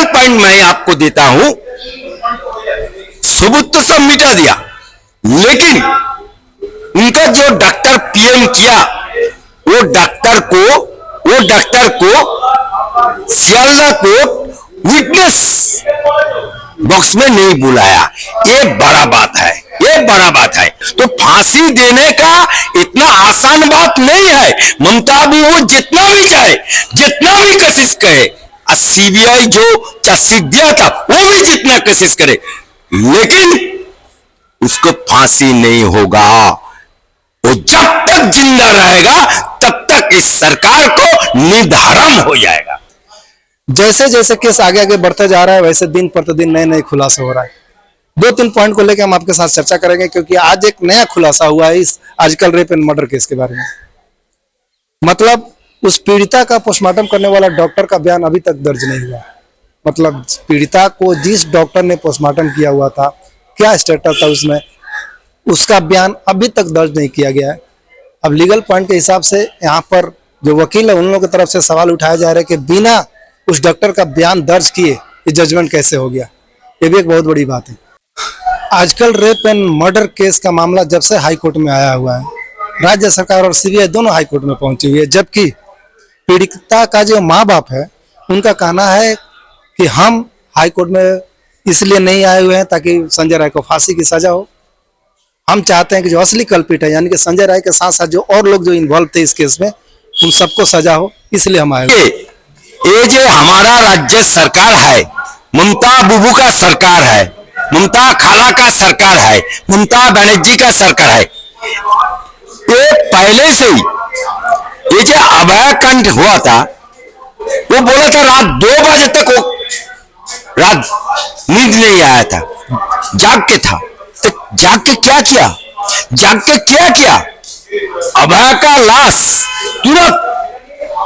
Final point मैं आपको देता हूं, सबूत तो सब मिटा दिया, लेकिन उनका जो डॉक्टर पीएम किया, वो डॉक्टर को सियालदा कोर्ट विटनेस बॉक्स में नहीं बुलाया। ये बड़ा बात है, ये बड़ा बात है। तो फांसी देने का इतना आसान बात नहीं है। ममता भी वो जितना भी चाहे, जितना भी कोशिश करे, सीबीआई जो चार्जशीट दिया था वो भी जितना कोशिश करे, लेकिन उसको फांसी नहीं होगा। वो जब तक जिंदा रहेगा तब तक इस सरकार को निधर्म हो जाएगा। जैसे जैसे केस आगे आगे बढ़ता जा रहा है, वैसे दिन प्रतिदिन नए नए खुलासे हो रहा है। 2-3 पॉइंट को लेकर हम आपके साथ चर्चा करेंगे, क्योंकि आज एक नया खुलासा हुआ है इस आजकल रेप एंड मर्डर केस के बारे में। मतलब उस पीड़िता का पोस्टमार्टम करने वाला डॉक्टर का बयान अभी तक दर्ज नहीं हुआ। मतलब पीड़िता को जिस डॉक्टर ने पोस्टमार्टम किया हुआ था, क्या स्टेटस था उसमें, उसका बयान अभी तक दर्ज नहीं किया गया है। अब लीगल पॉइंट के हिसाब से यहाँ पर जो वकील है उन लोगों की तरफ से सवाल उठाया जा रहा है कि बिना उस डॉक्टर का बयान दर्ज किए ये जजमेंट कैसे हो गया। ये भी एक बहुत बड़ी बात है। आजकल रेप एंड मर्डर केस का मामला जब से हाई कोर्ट में आया हुआ है, राज्य सरकार और सीबीआई दोनों हाई कोर्ट में पहुंची हुई है, जबकि पीड़िता का जो माँ बाप है उनका कहना है कि हम हाई कोर्ट में इसलिए नहीं आए हुए हैं ताकि संजय राय को फांसी की सजा हो। हम चाहते हैं कि जो असली कल्पित है, यानी कि संजय राय के साथ साथ जो और लोग जो इन्वॉल्व थे इस केस में, उन सबको सजा हो, इसलिए हम आए। ये जो हमारा राज्य सरकार है, ममता बुबू का सरकार है, ममता खाला का सरकार है, ममता बनर्जी का सरकार है, ये पहले से ही ये जो अभया कांड हुआ था, वो बोला था रात 2 बजे तक वो रात नींद नहीं आया था, जाग के था। तो जाग के क्या किया, अभया का लाश तुरंत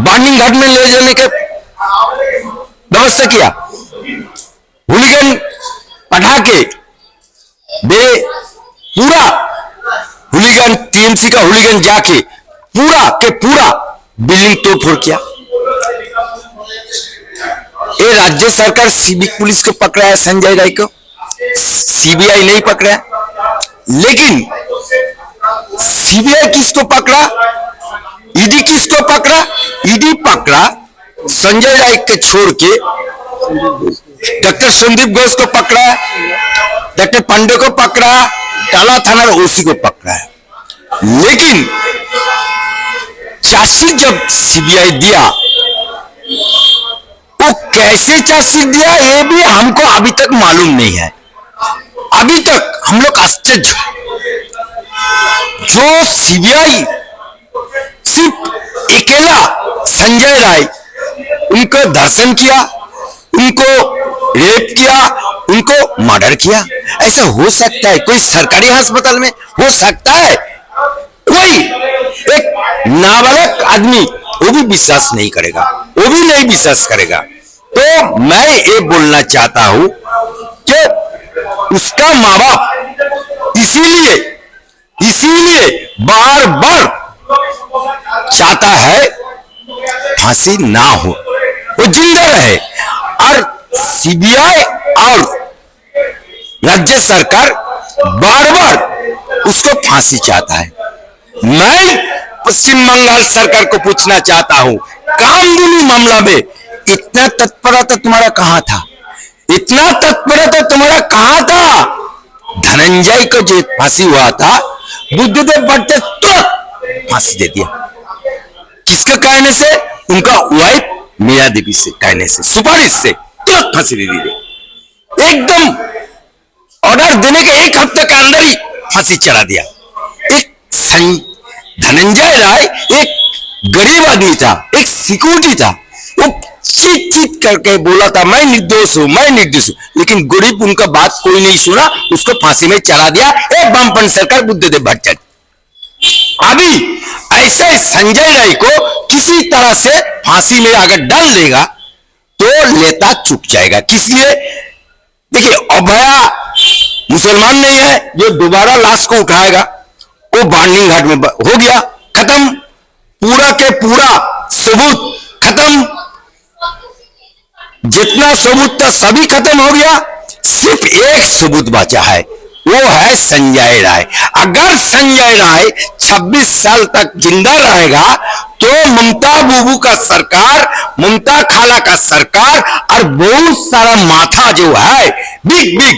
बार्निंग घाट में ले जाने के व्यवस्था किया, हुलिगन पढ़ा के पूरा हुलिगन, टीएमसी का हुलिगन जाके पूरा बिल्डिंग तोड़फोड़ किया। ये राज्य सरकार सिविक पुलिस को पकड़ा है, संजय राय को, सीबीआई नहीं पकड़ा। लेकिन सीबीआई किसको पकड़ा, ईडी किसको पकड़ा? ईडी पकड़ा संजय राय के छोड़ के डॉक्टर संदीप घोष को पकड़ा, डॉक्टर पांडे को पकड़ा, टाला थाना ओसी को पकड़ा है। लेकिन चार्जशीट जब सीबीआई दिया, वो कैसे चार्जशीट दिया ये भी हमको अभी तक मालूम नहीं है। अभी तक हम लोग आश्चर्य, जो सीबीआई सिर्फ अकेला संजय राय, उनको दर्शन किया, उनको रेप किया, उनको मर्डर किया, ऐसा हो सकता है? कोई सरकारी अस्पताल में हो सकता है? कोई एक नाबालग आदमी वो भी विश्वास नहीं करेगा, वो भी नहीं विश्वास करेगा। तो मैं ये बोलना चाहता हूं कि उसका माँ बाप इसीलिए बार बार चाहता है फांसी ना हो, वो जिंदा रहे। और सीबीआई और राज्य सरकार बार बार उसको फांसी चाहता है। मैं पश्चिम बंगाल सरकार को पूछना चाहता हूं, कामधुनी मामला में इतना तत्परता तुम्हारा कहां था? इतना तत्परता तुम्हारा कहां था? धनंजय को जो फांसी हुआ था, बुद्धदेव भट्ट तुरंत फांसी दे दिया। किसके कहने से? उनका वाइफ मीरा देवी से कहने से, सुपारिश से तुरंत फांसी दे दी। एकदम ऑर्डर देने के 1 हफ्ते के अंदर ही फांसी चढ़ा दिया। धनंजय राय एक गरीब आदमी था, एक सिक्योरिटी था, वो चीत करके बोला था मैं निर्दोष हूं, मैं निर्दोष हूं, लेकिन गरीब उनका बात कोई नहीं सुना, उसको फांसी में चढ़ा दिया एक वामपंथी सरकार बुद्धदेव भट्टाचार्य। अभी ऐसे संजय राय को किसी तरह से फांसी में अगर डाल देगा तो नेता चुप जाएगा। किस लिए? देखिए, अभया मुसलमान नहीं है जो दोबारा लाश को उठाएगा, वो बार्निंग घाट में हो गया, खत्म, पूरा के पूरा सबूत खत्म। जितना सबूत था सभी खत्म हो गया, सिर्फ एक सबूत बचा है, वो है संजय राय। अगर संजय राय 26 साल तक जिंदा रहेगा तो ममता बुबू का सरकार, ममता खाला का सरकार और बहुत सारा माथा जो है बिग बिग,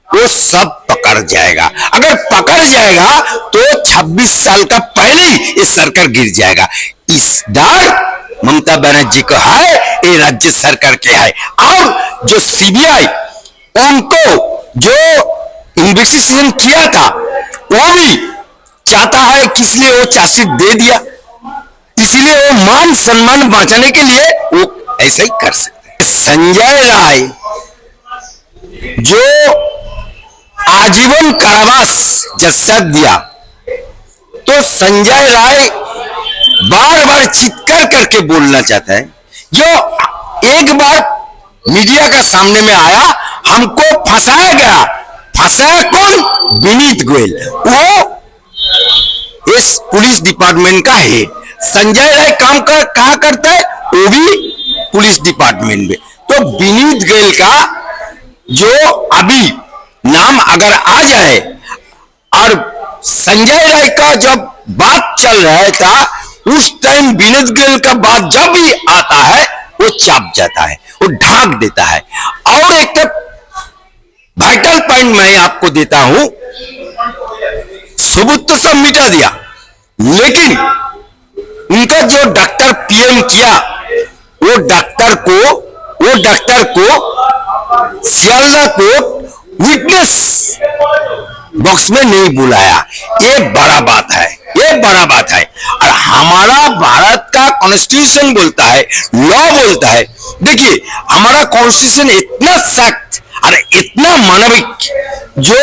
वो सब पकड़ जाएगा। अगर पकड़ जाएगा तो 26 साल का पहले ही ये सरकार गिर जाएगा। इस डर ममता बनर्जी को है, ये राज्य सरकार के है। और जो सीबीआई उनको जो इन्वेस्टिगेशन किया था वो भी चाहता है कि इसलिए वो चार्जशीट दे दिया, इसलिए वो मान सम्मान बचाने के लिए वो ऐसा ही कर सकते हैं। संजय राय जो आजीवन कारावास जज दिया, तो संजय राय बार बार चित्कार करके बोलना चाहता है। जो एक बार मीडिया का सामने में आया, हमको फंसाया गया, फंसाया कौन? विनीत गोयल, वो इस पुलिस डिपार्टमेंट का हेड। संजय राय काम कहा करता है, वो भी पुलिस डिपार्टमेंट में। तो विनीत गोयल का जो अभी नाम अगर आ जाए, और संजय राय का जब बात चल रहा था उस टाइम विनीत गोयल का बात जब भी आता है वो चाप जाता है, वो ढाक देता है। और एक वाइटल पॉइंट मैं आपको देता हूं, सबूत तो सब मिटा दिया, लेकिन उनका जो डॉक्टर पीएम किया, वो डॉक्टर को सियालदा कोर्ट विटनेस बॉक्स में नहीं बुलाया। ये बड़ा बात है, ये बड़ा बात है। और हमारा भारत का कॉन्स्टिट्यूशन बोलता है, लॉ बोलता है, देखिए हमारा कॉन्स्टिट्यूशन इतना सख्त और इतना मानविक, जो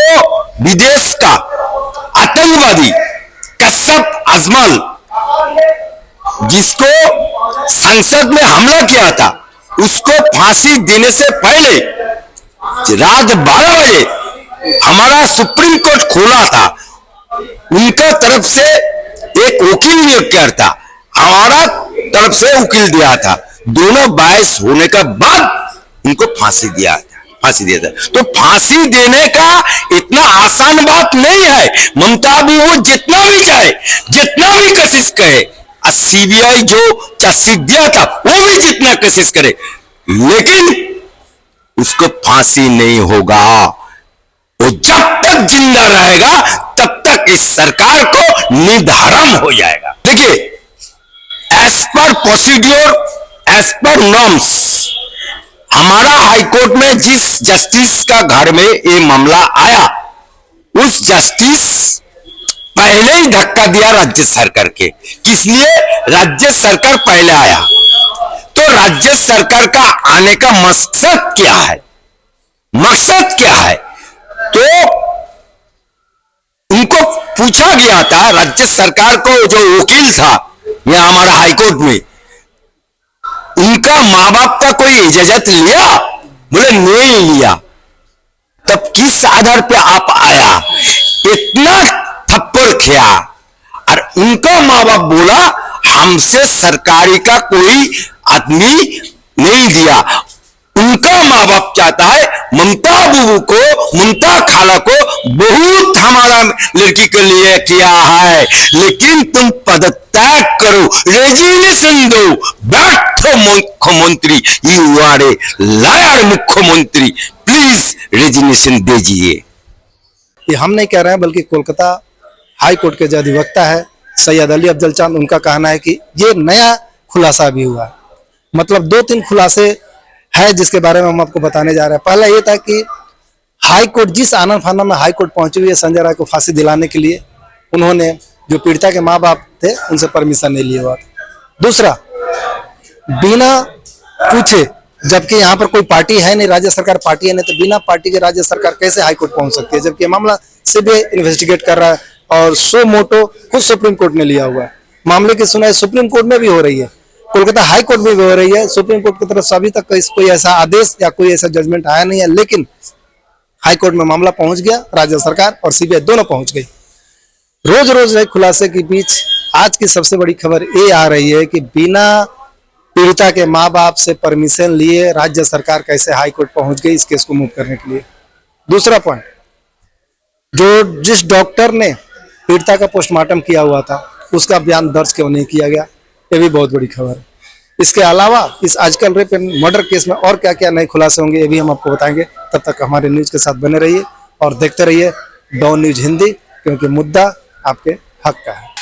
विदेश का आतंकवादी कश्यप अजमल जिसको संसद में हमला किया था, उसको फांसी देने से पहले रात 12 बजे हमारा सुप्रीम कोर्ट खोला था। उनका तरफ से एक वकील नियुक्त किया था, हमारा तरफ से वकील दिया था। दोनों बहस होने के बाद उनको फांसी दिया था। तो फांसी देने का इतना आसान बात नहीं है। ममता बुबू जितना भी चाहे, जितना भी कोशिश करे, सीबीआई जो चार्जशीट दिया था वो भी जितना कोशिश करे, लेकिन उसको फांसी नहीं होगा। वो जब तक जिंदा रहेगा तब तक इस सरकार को निर्धारण हो जाएगा। देखिए, as per procedure, as per norms, हमारा हाईकोर्ट में जिस जस्टिस का घर में ये मामला आया, उस जस्टिस पहले ही धक्का दिया राज्य सरकार के। किस लिए? राज्य सरकार पहले आया, तो राज्य सरकार का आने का मकसद क्या है? मकसद क्या है? तो उनको पूछा गया था, राज्य सरकार को जो वकील था यह हमारा हाईकोर्ट में, उनका मां बाप का कोई इजाजत लिया? बोले नहीं लिया। तब किस आधार पे आप आया? इतना थप्पड़ किया, और उनका मां बाप बोला हमसे सरकारी का कोई आदमी नहीं दिया। उनका मां बाप चाहता है ममता बुबू को, ममता खाला को बहुत हमारा लड़की के लिए किया है, लेकिन तुम पदत्याग करो, रेजिग्नेशन दो, बैठो मुख्यमंत्री, यू आर ए लायर मुख्यमंत्री, प्लीज रेजिग्नेशन दीजिए। ये हम नहीं कह रहे हैं, बल्कि कोलकाता हाई कोर्ट के जो अधिवक्ता है सैयद अली अफजल चांद, उनका कहना है कि ये नया खुलासा भी हुआ। मतलब 2-3 खुलासे है जिसके बारे में हम आपको बताने जा रहे हैं। पहला ये था कि हाई कोर्ट जिस आनन फानन में हाई कोर्ट पहुंची हुई है संजय राय को फांसी दिलाने के लिए, उन्होंने जो पीड़िता के माँ बाप थे उनसे परमिशन नहीं लिया हुआ था। दूसरा, बिना पूछे, जबकि यहाँ पर कोई पार्टी है नहीं, राज्य सरकार पार्टी है नहीं, तो बिना पार्टी के राज्य सरकार कैसे हाई कोर्ट पहुंच सकती है? जबकि मामला सीबीआई इन्वेस्टिगेट कर रहा है और सो मोटो खुद सुप्रीम कोर्ट ने लिया हुआ है। मामले की सुनवाई सुप्रीम कोर्ट में भी हो रही है, कोलकाता हाई कोर्ट में भी हो रही है। सुप्रीम कोर्ट की तरफ से अभी तक कोई ऐसा आदेश या कोई ऐसा जजमेंट आया नहीं है, लेकिन हाई कोर्ट में मामला पहुंच गया, राज्य सरकार और सीबीआई दोनों पहुंच गई। रोज रोज नए खुलासे के बीच आज की सबसे बड़ी खबर ये आ रही है कि बिना पीड़िता के माँ बाप से परमिशन लिए राज्य सरकार कैसे हाई कोर्ट पहुंच गई इस केस को मूव करने के लिए। दूसरा पॉइंट, जो जिस डॉक्टर ने पीड़िता का पोस्टमार्टम किया हुआ था उसका बयान दर्ज क्यों नहीं किया गया, ये भी बहुत बड़ी खबर है। इसके अलावा इस आजकल रेप एंड मर्डर केस में और क्या क्या नए खुलासे होंगे ये भी हम आपको बताएंगे। तब तक हमारे न्यूज के साथ बने रहिए और देखते रहिए डॉन न्यूज हिंदी, क्योंकि मुद्दा आपके हक का है।